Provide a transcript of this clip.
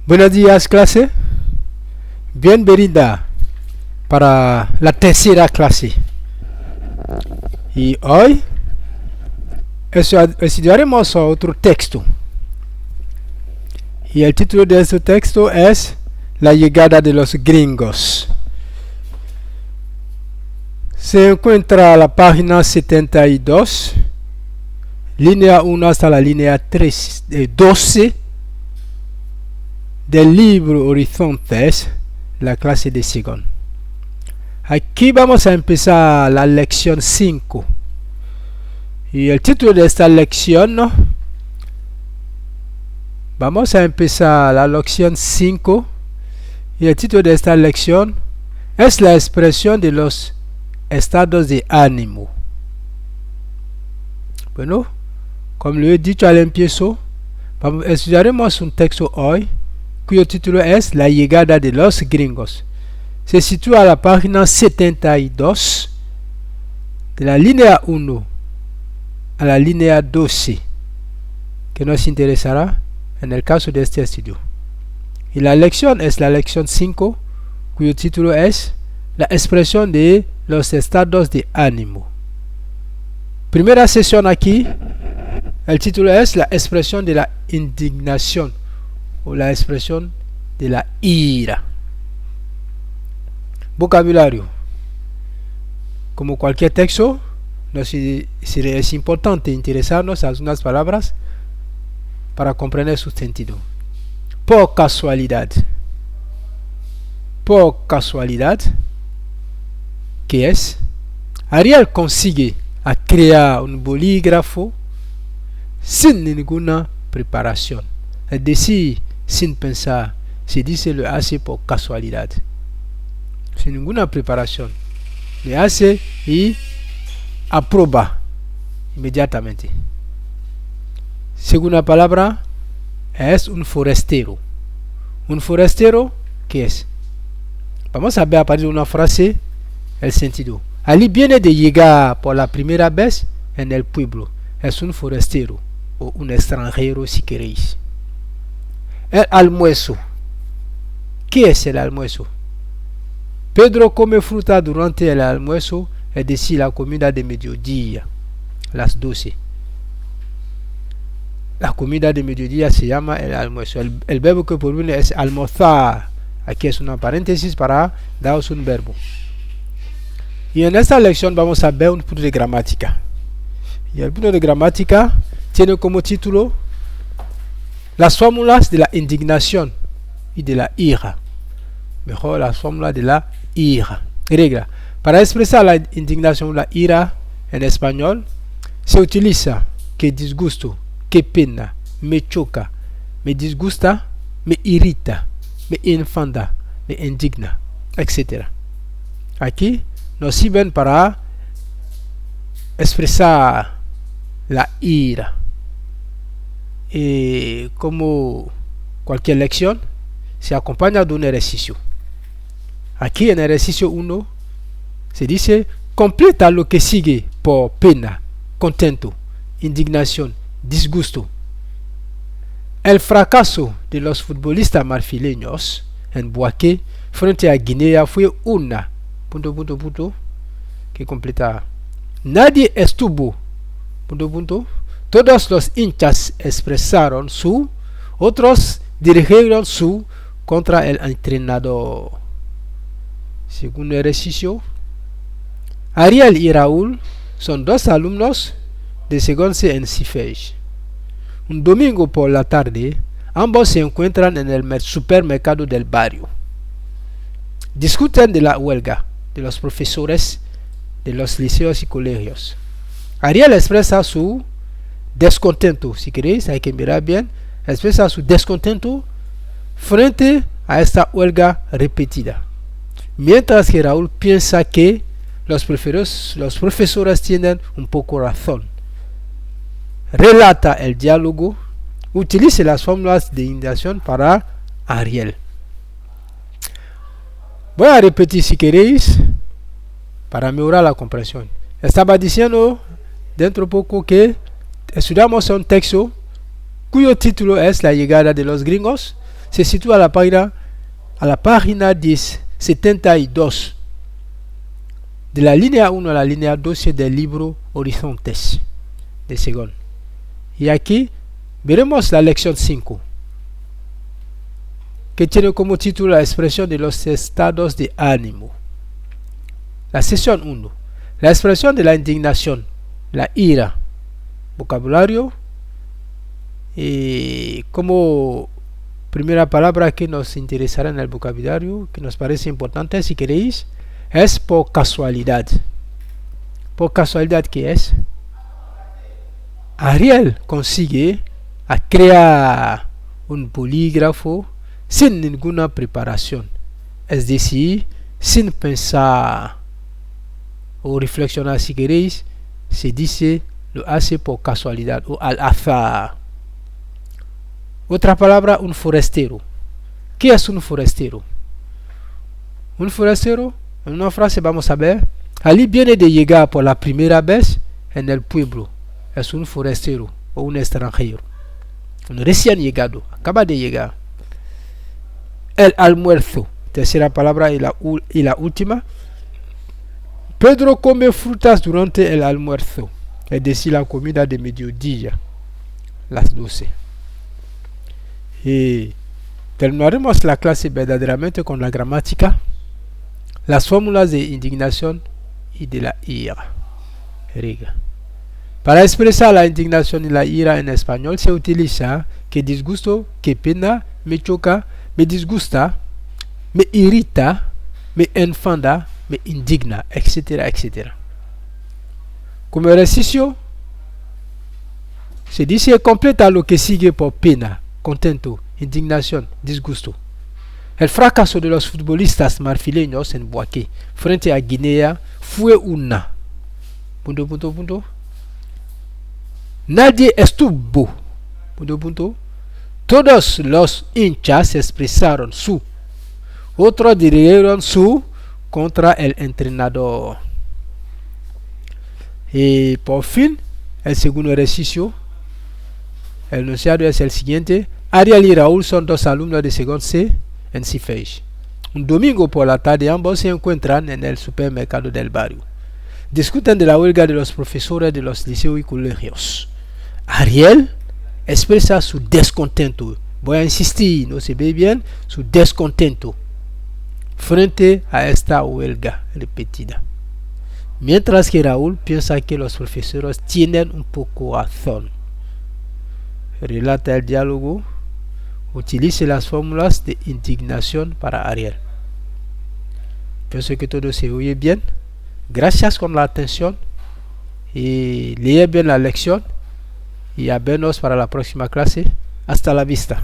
Buenos días, clase. Bienvenida para la tercera clase. Y hoy estudiaremos otro texto. Y el título de este texto es La llegada de los gringos. Se encuentra a la página 72, línea 1 hasta la línea 12 del libro Horizontes, la clase de segundo. Aquí vamos a empezar la lección 5. Y el título de esta lección, ¿no? Vamos a empezar la lección 5. Y el título de esta lección es la expresión de los estados de ánimo. Bueno, como lo he dicho al empiezo, estudiaremos un texto hoy cuyo título es La llegada de los gringos. Se sitúa a la página 72 de la línea 1 a la línea 12, que nos interesará en el caso de este estudio. Y la lección es la lección 5, cuyo título es La expresión de los estados de ánimo. Primera sesión aquí, el título es La expresión de la indignación o la expresión de la ira. Vocabulario. Como cualquier texto, es importante interesarnos a algunas palabras para comprender su sentido. Por casualidad. Por casualidad, ¿qué es? Ariel consigue crear un bolígrafo sin ninguna preparación. Es decir, sin pensar. Se dice lo hace por casualidad. Sin ninguna preparación. Le hace y aprueba inmediatamente. Segunda palabra es un forastero. Un forastero, ¿qué es? Vamos a ver a partir de una frase el sentido. Ali viene de llegar por la primera vez en el pueblo. Es un forastero o un extranjero si queréis. El almuerzo. ¿Qué es el almuerzo? Pedro come fruta durante el almuerzo, es decir, la comida de mediodía, las 12. La comida de mediodía se llama el almuerzo. El verbo que proviene es almorzar. Aquí es una paréntesis para daros un verbo. Y en esta lección vamos a ver un punto de gramática. Y el punto de gramática tiene como título las fórmulas de la indignación y de la ira. Mejor las fórmulas de la ira. Regla. Para expresar la indignación o la ira en español, se utiliza que disgusto, que pena, me choca, me disgusta, me irrita, me enfada, me indigna, etc. Aquí nos sirven para expresar la ira. Y como cualquier lección, se acompaña de un ejercicio. Aquí en el ejercicio 1 se dice: completa lo que sigue por pena, contento, indignación, disgusto. El fracaso de los futbolistas marfileños en Boaqué frente a Guinea fue una... que completa. Nadie estuvo... Todos los hinchas expresaron su... Otros dirigieron su contra el entrenador. Segundo ejercicio. Ariel y Raúl son dos alumnos de segundo C en CIFEJ. Un domingo por la tarde, ambos se encuentran en el supermercado del barrio. Discuten de la huelga de los profesores de los liceos y colegios. Ariel expresa su descontento, si queréis, hay que mirar bien, expresa su descontento frente a esta huelga repetida. Mientras que Raúl piensa que los profesores tienen un poco razón. Relata el diálogo, utilice las fórmulas de indignación para Ariel. Voy a repetir si queréis para mejorar la comprensión. Estaba diciendo dentro poco que estudiamos un texto cuyo título es La llegada de los gringos. se sitúa a la página 72 de la línea 1 a la línea 12 del libro Horizontes de Segón. Y aquí veremos la lección 5, que tiene como título la expresión de los estados de ánimo. La sesión 1, la expresión de la indignación, la ira, vocabulario, y como primera palabra que nos interesará en el vocabulario, que nos parece importante si queréis, es por casualidad. Por casualidad, ¿qué es? Ariel consigue crear un bolígrafo sin ninguna preparación, es decir, sin pensar o reflexionar si queréis, se dice lo hace por casualidad o al azar. Otra palabra, un forastero. ¿Qué es un forastero? Un forastero, en una frase vamos a ver, Ali viene de llegar por la primera vez en el pueblo. Es un forastero o un extranjero. Un recién llegado, acaba de llegar. El almuerzo, tercera palabra y la última. Pedro come frutas durante el almuerzo, es decir, la comida de mediodía, las 12. Y terminaremos la clase verdaderamente con la gramática, las fórmulas de indignación y de la ira. Para expresar la indignación y la ira en español se utiliza que disgusto, que pena, me choca, me disgusta, me irrita, me enfada, me indigna, etcétera, etcétera. Como ejercicio, se dice completa lo que sigue por pena, contento, indignación, disgusto. El fracaso de los futbolistas marfileños en Boaké frente a Guinea fue una. ... Nadie estuvo. ... Todos los hinchas expresaron su. Otros dirigieron su contra el entrenador. Y por fin, el segundo ejercicio, el enunciado es el siguiente. Ariel y Raúl son dos alumnos de segundo C en Cifeix. Un domingo por la tarde ambos se encuentran en el supermercado del barrio. Discuten de la huelga de los profesores de los liceos y colegios. Ariel expresa su descontento. Voy a insistir, no se ve bien, su descontento frente a esta huelga repetida. Mientras que Raúl piensa que los profesores tienen un poco razón. Relata el diálogo. Utilice las fórmulas de indignación para Ariel. Pienso que todo se oye bien. Gracias por la atención. Y lee bien la lección. Y a vernos para la próxima clase. Hasta la vista.